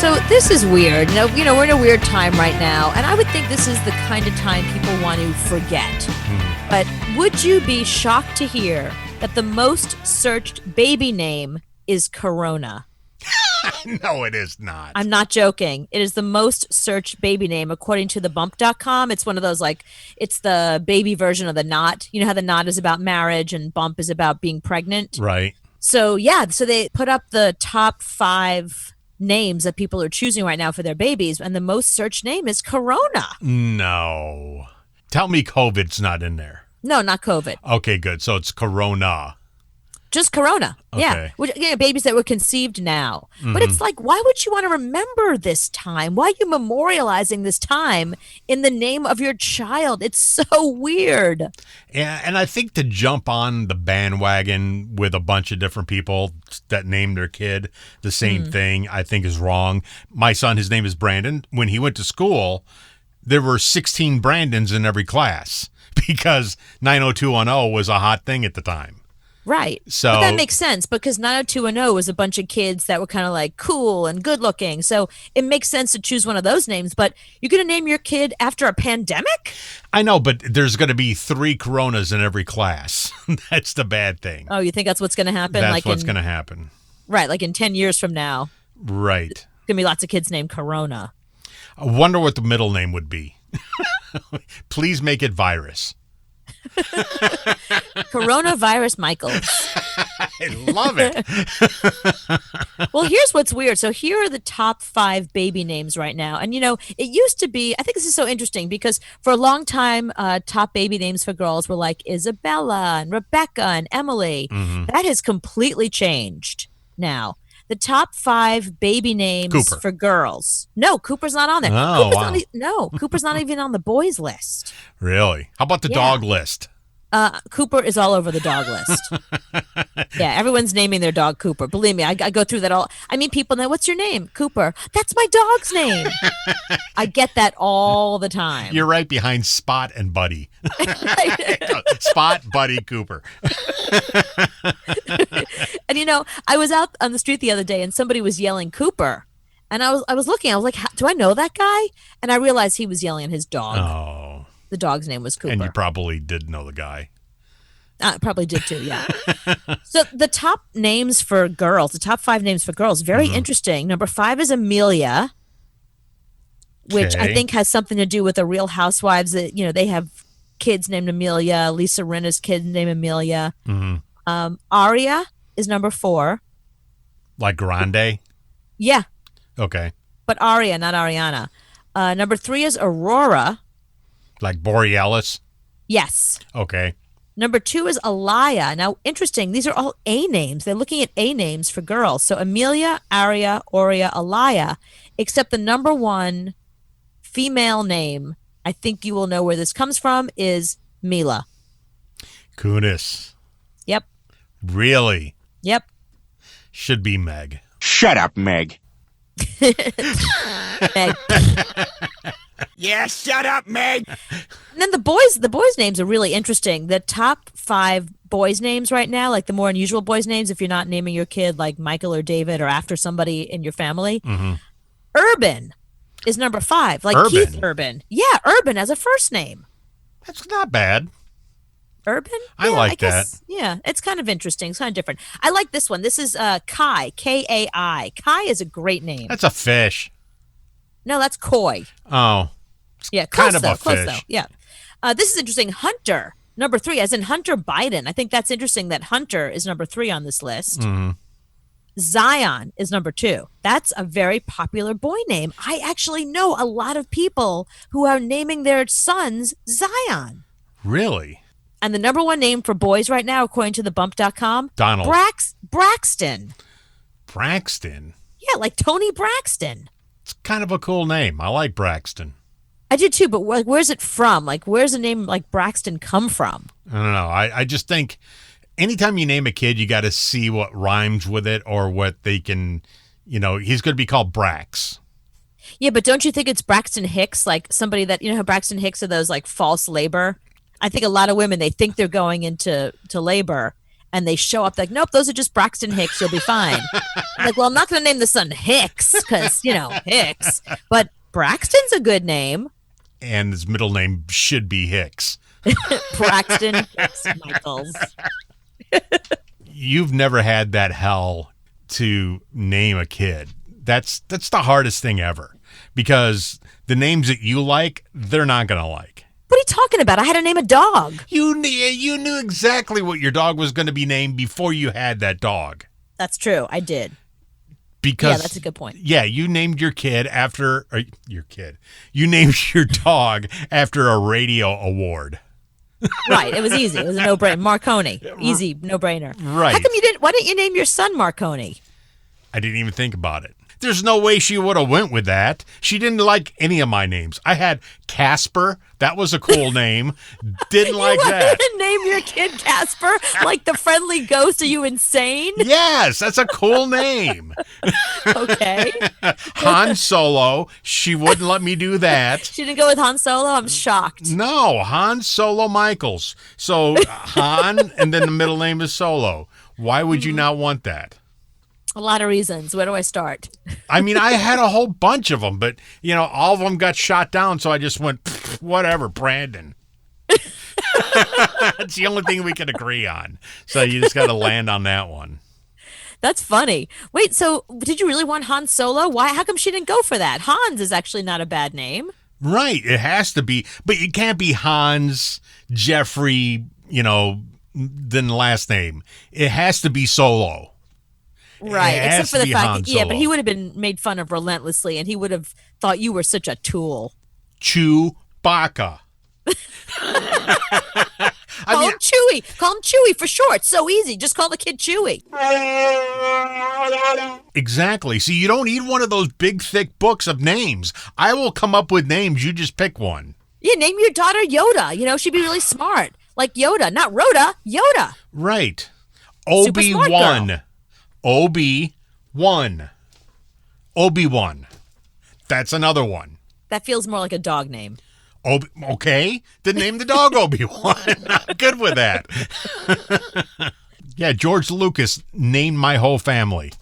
So this is weird. We're in a weird time right now, and I would think this is the kind of time people want to forget. But would you be shocked to hear that the most searched baby name is Corona? No, it is not. I'm not joking. It is the most searched baby name according to thebump.com. It's one of those, it's the baby version of the knot. You know how the knot is about marriage and bump is about being pregnant? Right. So they put up the top 5 names that people are choosing right now for their babies, and the most searched name is Corona. No. Tell me COVID's not in there. No, not COVID. Okay, good. So it's Corona. Just Corona. Okay. Yeah. Babies that were conceived now. But it's like, why would you want to remember this time? Why are you memorializing this time in the name of your child? It's so weird. Yeah, and I think to jump on the bandwagon with a bunch of different people that named their kid the same thing, I think is wrong. My son, his name is Brandon. When he went to school, there were 16 Brandons in every class because 90210 was a hot thing at the time. Right. But that makes sense because 90210 was a bunch of kids that were kind of like cool and good looking. So it makes sense to choose one of those names. But you're going to name your kid after a pandemic? I know, but there's going to be 3 Coronas in every class. That's the bad thing. Oh, you think that's what's going to happen? That's what's going to happen. Right. Like in 10 years from now. Right. There's going to be lots of kids named Corona. I wonder what the middle name would be. Please make it Virus. Coronavirus Michaels. I love it. Well, here's what's weird. So here are the top 5 baby names right now. And, it used to be, I think this is so interesting because for a long time, top baby names for girls were like Isabella and Rebecca and Emily. That has completely changed now. The top 5 baby names Cooper. for girls. No, Cooper's not on there. Oh, Cooper's not even on the boys list. Really? How about the dog list? Cooper is all over the dog list. Yeah, everyone's naming their dog Cooper. Believe me, I go through that all. I mean, people know, what's your name? Cooper. That's my dog's name. I get that all the time. You're right behind Spot and Buddy. Spot, Buddy, Cooper. And I was out on the street the other day and somebody was yelling Cooper. And I was looking, I was like, do I know that guy? And I realized he was yelling at his dog. Oh. The dog's name was Cooper. And you probably did know the guy. Probably did too, yeah. So the top names for girls, the top 5 names for girls, very interesting. Number 5 is Amelia, which I think has something to do with the Real Housewives. That they have kids named Amelia. Lisa Rinna's kid named Amelia. Aria is number 4. Like Grande? Yeah. Okay. But Aria, not Ariana. Number 3 is Aurora. Like Borealis? Yes. Okay. Number 2 is Alaya. Now, interesting. These are all A names. They're looking at A names for girls. So Amelia, Aria, Aurea, Alaya. Except the number 1 female name, I think you will know where this comes from, is Mila. Kunis. Yep. Really? Yep. Should be Meg. Shut up, Meg. Meg. Yeah, shut up, Meg. And then the boys' names are really interesting. The top 5 boys' names right now, like the more unusual boys' names, if you're not naming your kid like Michael or David or after somebody in your family, Urban is number 5. Like Urban? Keith Urban. Yeah, Urban as a first name. That's not bad. Urban? I like that. Yeah, it's kind of interesting. It's kind of different. I like this one. This is Kai, Kai. Kai is a great name. That's a fish. No, that's koi. Oh. Yeah, kind of a close fish. though. Yeah. This is interesting. Hunter, number 3, as in Hunter Biden. I think that's interesting that Hunter is number 3 on this list. Zion is number 2. That's a very popular boy name. I actually know a lot of people who are naming their sons Zion. Really? And the number 1 name for boys right now, according to thebump.com, Donald. Braxton. Braxton? Yeah, like Tony Braxton. It's kind of a cool name. I like Braxton. I do too, but where's it from? Like, where's a name like Braxton come from? I don't know. I just think anytime you name a kid, you got to see what rhymes with it or what they can, he's going to be called Brax. Yeah, but don't you think it's Braxton Hicks? Like somebody that, how Braxton Hicks are those like false labor? I think a lot of women, they think they're going into labor and they show up like, nope, those are just Braxton Hicks. You'll be fine. I'm like, well, I'm not going to name the son Hicks because, Hicks. But Braxton's a good name. And his middle name should be Hicks. Braxton Hicks Michaels. You've never had that hell to name a kid. That's the hardest thing ever. Because the names that you like, they're not going to like. What are you talking about? I had to name a dog. You knew exactly what your dog was going to be named before you had that dog. That's true. I did. Because that's a good point. Yeah, you named your kid after You named your dog after a radio award. Right. It was easy. It was a no-brainer. Marconi. Easy, no-brainer. Right. How come why didn't you name your son Marconi? I didn't even think about it. There's no way she would have went with that. She didn't like any of my names. I had Casper. That was a cool name. Didn't like that. You name your kid Casper? Like the friendly ghost? Are you insane? Yes, that's a cool name. Okay. Han Solo. She wouldn't let me do that. She didn't go with Han Solo? I'm shocked. No, Han Solo Michaels. So Han, and then the middle name is Solo. Why would you not want that? A lot of reasons. Where do I start? I mean, I had a whole bunch of them, but, all of them got shot down, so I just went, whatever, Brandon. That's the only thing we could agree on. So you just got to land on that one. That's funny. Wait, so did you really want Han Solo? Why? How come she didn't go for that? Hans is actually not a bad name. Right. It has to be. But it can't be Hans, Jeffrey, then the last name. It has to be Solo. Right, except for the fact that, but he would have been made fun of relentlessly, and he would have thought you were such a tool. Chewbacca. Call him Chewy. Call him Chewy for short. It's so easy. Just call the kid Chewy. Exactly. See, you don't need one of those big, thick books of names. I will come up with names. You just pick one. Yeah, name your daughter Yoda. She'd be really smart. Like Yoda, not Rhoda, Yoda. Right. Obi-Wan. Obi-Wan. That's another one. That feels more like a dog name. Okay. Then name the dog Obi-Wan. Not good with that. Yeah, George Lucas named my whole family.